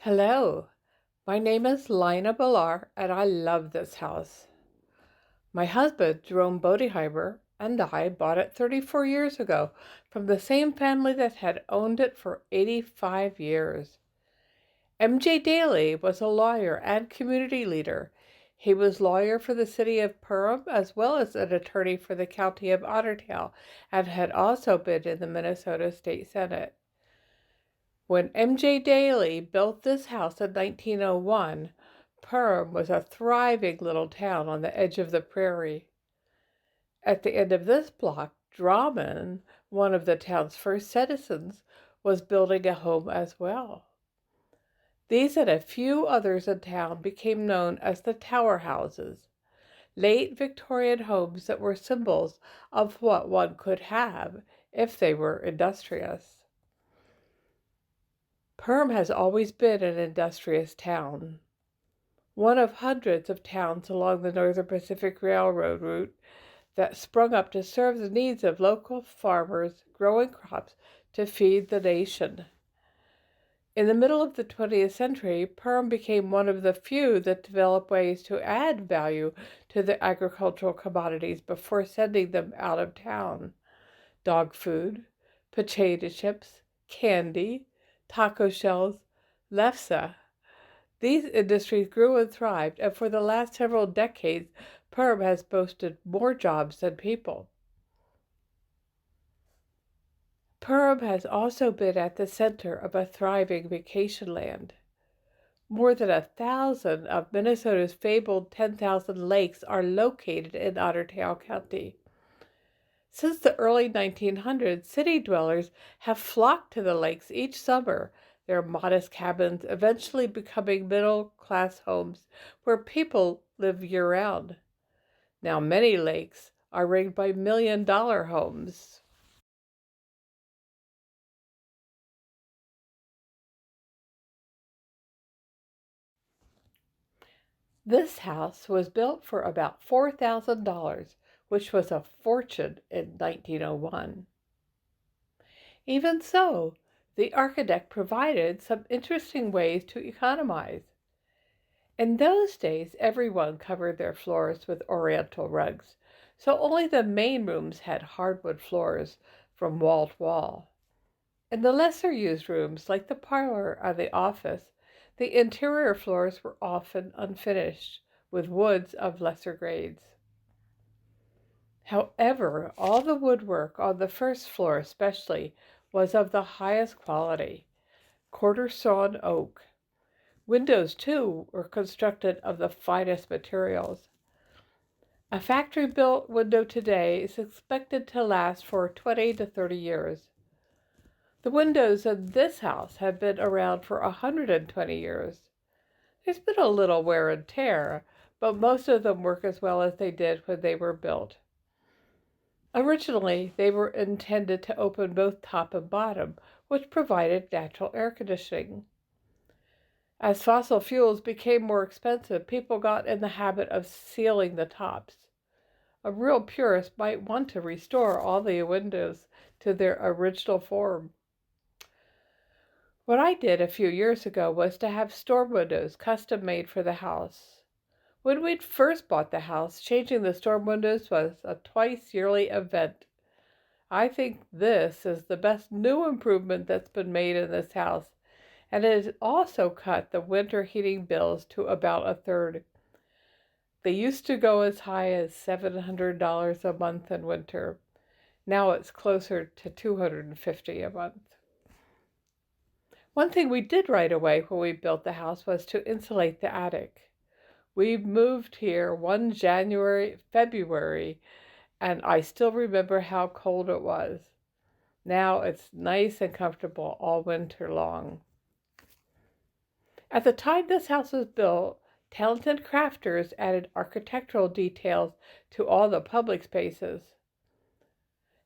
Hello, my name is Lina Belar and I love this house. My husband, Jerome Bodiheimer, and I bought it 34 years ago from the same family that had owned it for 85 years. M.J. Daly was a lawyer and community leader. He was lawyer for the city of Perham as well as an attorney for the county of Ottertail and had also been in the Minnesota State Senate. When M.J. Daly built this house in 1901, Perham was a thriving little town on the edge of the prairie. At the end of this block, Drummond, one of the town's first citizens, was building a home as well. These and a few others in town became known as the Tower Houses, late Victorian homes that were symbols of what one could have if they were industrious. Perham has always been an industrious town, one of hundreds of towns along the Northern Pacific Railroad route that sprung up to serve the needs of local farmers growing crops to feed the nation. In the middle of the 20th century, Perham became one of the few that developed ways to add value to the agricultural commodities before sending them out of town. Dog food, potato chips, candy, taco shells, lefse. These industries grew and thrived, and for the last several decades, Perham has boasted more jobs than people. Perham has also been at the center of a thriving vacation land. More than 1,000 of Minnesota's fabled 10,000 lakes are located in Ottertail County. Since the early 1900s, city dwellers have flocked to the lakes each summer, their modest cabins eventually becoming middle-class homes where people live year-round. Now many lakes are ringed by million-dollar homes. This house was built for about $4,000, which was a fortune in 1901. Even so, the architect provided some interesting ways to economize. In those days, everyone covered their floors with oriental rugs, so only the main rooms had hardwood floors from wall to wall. In the lesser used rooms, like the parlor or the office, the interior floors were often unfinished, with woods of lesser grades. However, all the woodwork on the first floor especially was of the highest quality, quarter-sawn oak. Windows, too, were constructed of the finest materials. A factory-built window today is expected to last for 20 to 30 years. The windows in this house have been around for 120 years. There's been a little wear and tear, but most of them work as well as they did when they were built. Originally, they were intended to open both top and bottom, which provided natural air conditioning. As fossil fuels became more expensive, people got in the habit of sealing the tops. A real purist might want to restore all the windows to their original form. What I did a few years ago was to have storm windows custom made for the house. When we'd first bought the house, changing the storm windows was a twice-yearly event. I think this is the best new improvement that's been made in this house, and it has also cut the winter heating bills to about a third. They used to go as high as $700 a month in winter. Now it's closer to $250 a month. One thing we did right away when we built the house was to insulate the attic. We moved here one February, and I still remember how cold it was. Now it's nice and comfortable all winter long. At the time this house was built, talented crafters added architectural details to all the public spaces.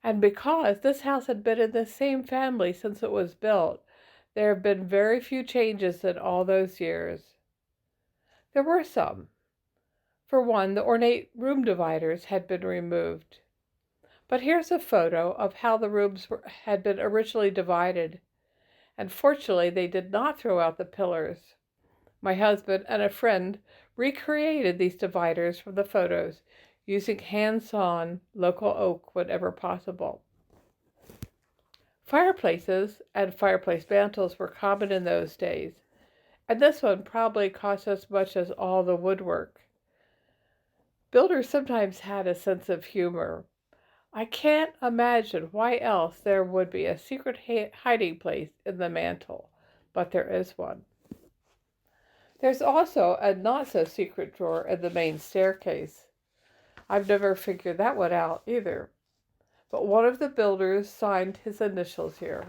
And because this house had been in the same family since it was built, there have been very few changes in all those years. There were some. For one, the ornate room dividers had been removed. But here's a photo of how the rooms had been originally divided. and fortunately they did not throw out the pillars. My husband and a friend recreated these dividers from the photos using hand-sawn local oak whenever possible. Fireplaces and fireplace mantles were common in those days, and this one probably cost as much as all the woodwork. Builders sometimes had a sense of humor. I can't imagine why else there would be a secret hiding place in the mantel, but there is one. There's also a not-so-secret drawer in the main staircase. I've never figured that one out either, but one of the builders signed his initials here.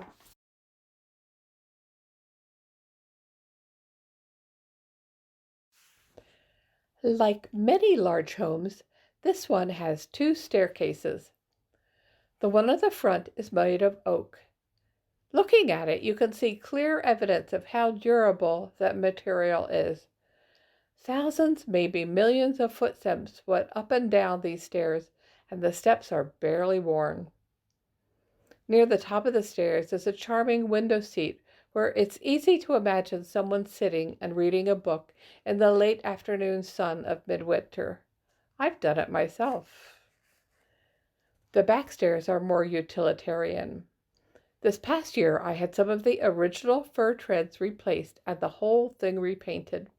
Like many large homes, this one has two staircases. The one at the front is made of oak. Looking at it, you can see clear evidence of how durable that material is. Thousands, maybe millions of footsteps went up and down these stairs, and the steps are barely worn. Near the top of the stairs is a charming window seat where it's easy to imagine someone sitting and reading a book in the late afternoon sun of midwinter. I've done it myself. The back stairs are more utilitarian. This past year, I had some of the original fir treads replaced and the whole thing repainted.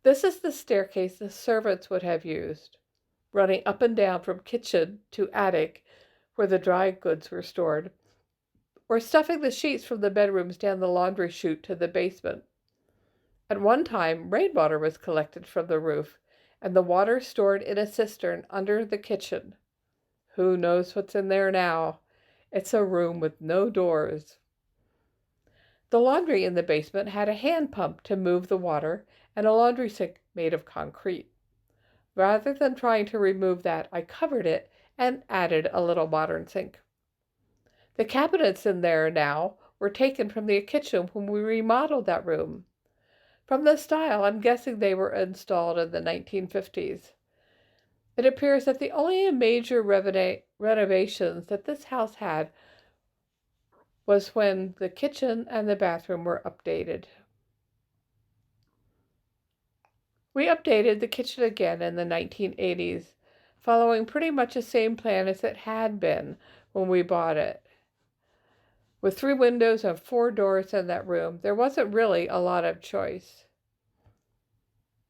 This is the staircase the servants would have used, running up and down from kitchen to attic where the dry goods were stored, or stuffing the sheets from the bedrooms down the laundry chute to the basement. At one time, rainwater was collected from the roof, and the water stored in a cistern under the kitchen. Who knows what's in there now? It's a room with no doors. The laundry in the basement had a hand pump to move the water and a laundry sink made of concrete. Rather than trying to remove that, I covered it and added a little modern sink. The cabinets in there now were taken from the kitchen when we remodeled that room. From the style, I'm guessing they were installed in the 1950s. It appears that the only major renovations that this house had was when the kitchen and the bathroom were updated. We updated the kitchen again in the 1980s, following pretty much the same plan as it had been when we bought it. With 3 windows and 4 doors in that room, there wasn't really a lot of choice.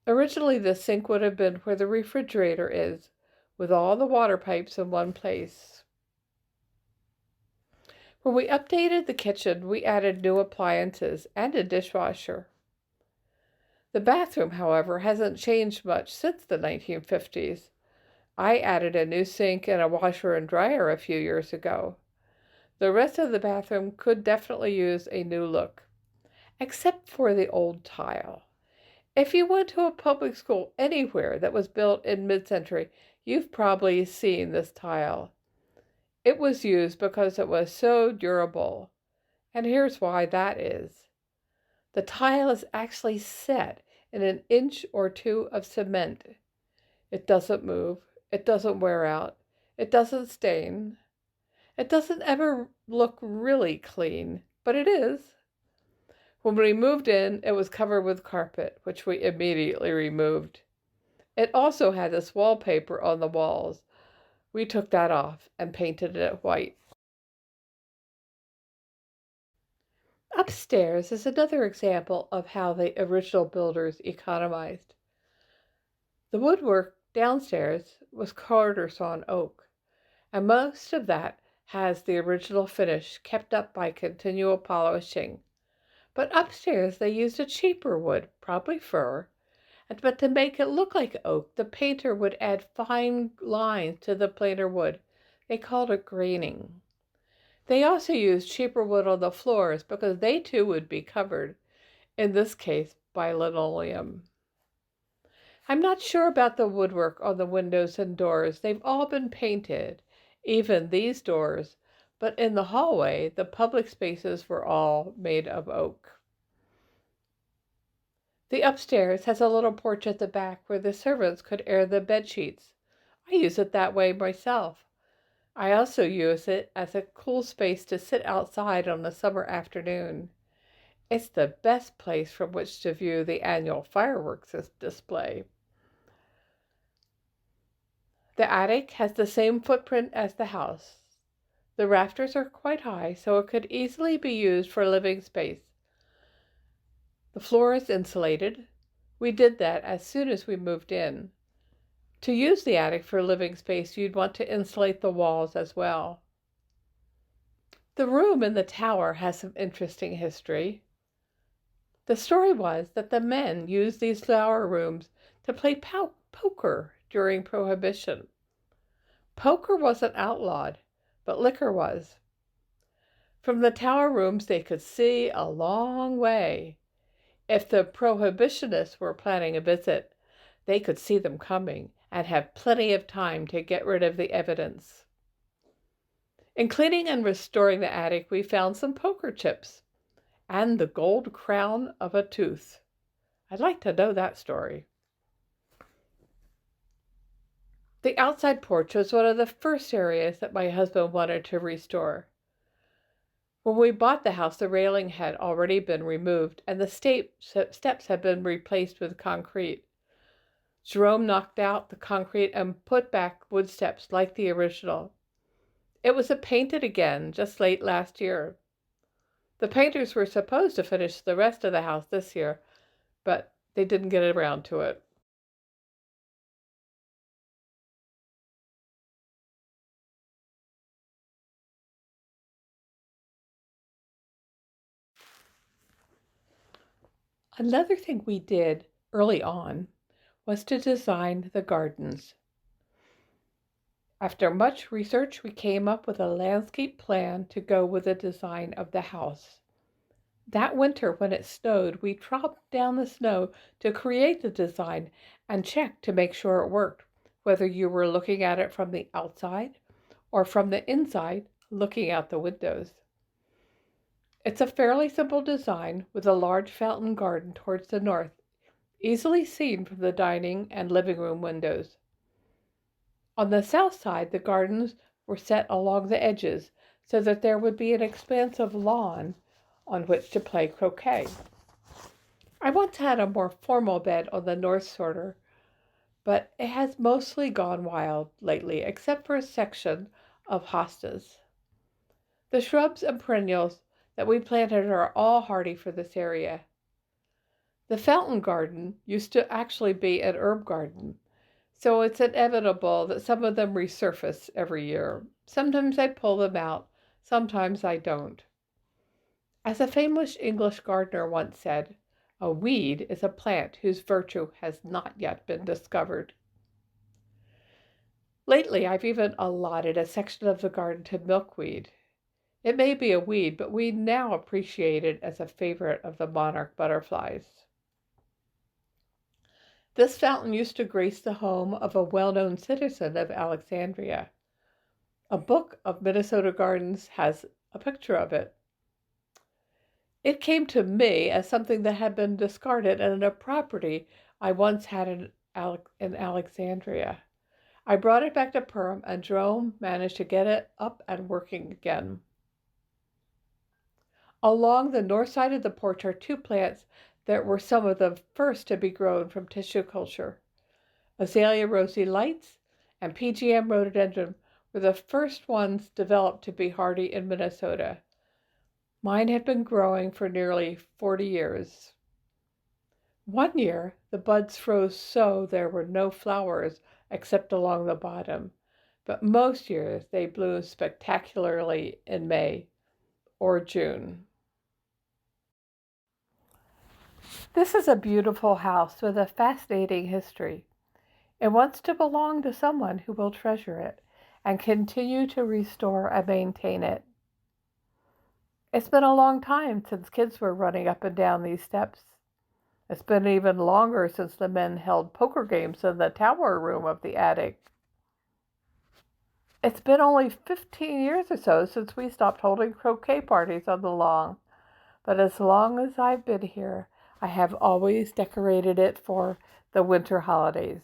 Originally, the sink would have been where the refrigerator is, with all the water pipes in one place. When we updated the kitchen, we added new appliances and a dishwasher. The bathroom, however, hasn't changed much since the 1950s. I added a new sink and a washer and dryer a few years ago. The rest of the bathroom could definitely use a new look, except for the old tile. If you went to a public school anywhere that was built in mid-century, you've probably seen this tile. It was used because it was so durable, and here's why that is. The tile is actually set in an inch or 2 of cement. It doesn't move, it doesn't wear out, it doesn't stain. It doesn't ever look really clean, but it is. When we moved in, it was covered with carpet, which we immediately removed. It also had this wallpaper on the walls. We took that off and painted it white. Upstairs is another example of how the original builders economized. The woodwork downstairs was quarter-sawn oak, and most of that has the original finish kept up by continual polishing. But upstairs they used a cheaper wood, probably fir, but to make it look like oak, the painter would add fine lines to the plainer wood. They called it graining. They also used cheaper wood on the floors because they too would be covered, in this case by linoleum. I'm not sure about the woodwork on the windows and doors. They've all been painted, even these doors, but in the hallway, the public spaces were all made of oak. The upstairs has a little porch at the back where the servants could air the bed sheets. I use it that way myself. I also use it as a cool space to sit outside on a summer afternoon. It's the best place from which to view the annual fireworks display. The attic has the same footprint as the house. The rafters are quite high, so it could easily be used for living space. The floor is insulated. We did that as soon as we moved in. To use the attic for living space, you'd want to insulate the walls as well. The room in the tower has some interesting history. The story was that the men used these tower rooms to play poker during Prohibition. Poker wasn't outlawed, but liquor was. From the tower rooms they could see a long way. If the prohibitionists were planning a visit, they could see them coming and have plenty of time to get rid of the evidence. In cleaning and restoring the attic, we found some poker chips and the gold crown of a tooth. I'd like to know that story. The outside porch was one of the first areas that my husband wanted to restore. When we bought the house, the railing had already been removed and the steps had been replaced with concrete. Jerome knocked out the concrete and put back wood steps like the original. It was painted again just late last year. The painters were supposed to finish the rest of the house this year, but they didn't get around to it. Another thing we did early on was to design the gardens. After much research, we came up with a landscape plan to go with the design of the house. That winter, when it snowed, we tromped down the snow to create the design and checked to make sure it worked, whether you were looking at it from the outside or from the inside, looking out the windows. It's a fairly simple design with a large fountain garden towards the north, easily seen from the dining and living room windows. On the south side, the gardens were set along the edges so that there would be an expanse of lawn on which to play croquet. I once had a more formal bed on the north sorter, but it has mostly gone wild lately, except for a section of hostas. The shrubs and perennials that we planted are all hardy for this area. The fountain garden used to actually be an herb garden, so it's inevitable that some of them resurface every year. Sometimes I pull them out, sometimes I don't. As a famous English gardener once said, a weed is a plant whose virtue has not yet been discovered. Lately, I've even allotted a section of the garden to milkweed. It may be a weed, but we now appreciate it as a favorite of the monarch butterflies. This fountain used to grace the home of a well-known citizen of Alexandria. A book of Minnesota gardens has a picture of it. It came to me as something that had been discarded in a property I once had in Alexandria. I brought it back to Perham, and Jerome managed to get it up and working again. Along the north side of the porch are two plants that were some of the first to be grown from tissue culture. Azalea rosy lights and PGM rhododendron were the first ones developed to be hardy in Minnesota. Mine had been growing for nearly 40 years. One year, the buds froze so there were no flowers except along the bottom, but most years they bloom spectacularly in May or June. This is a beautiful house with a fascinating history. It wants to belong to someone who will treasure it and continue to restore and maintain it. It's been a long time since kids were running up and down these steps. It's been even longer since the men held poker games in the tower room of the attic. It's been only 15 years or so since we stopped holding croquet parties on the lawn, but as long as I've been here, I have always decorated it for the winter holidays.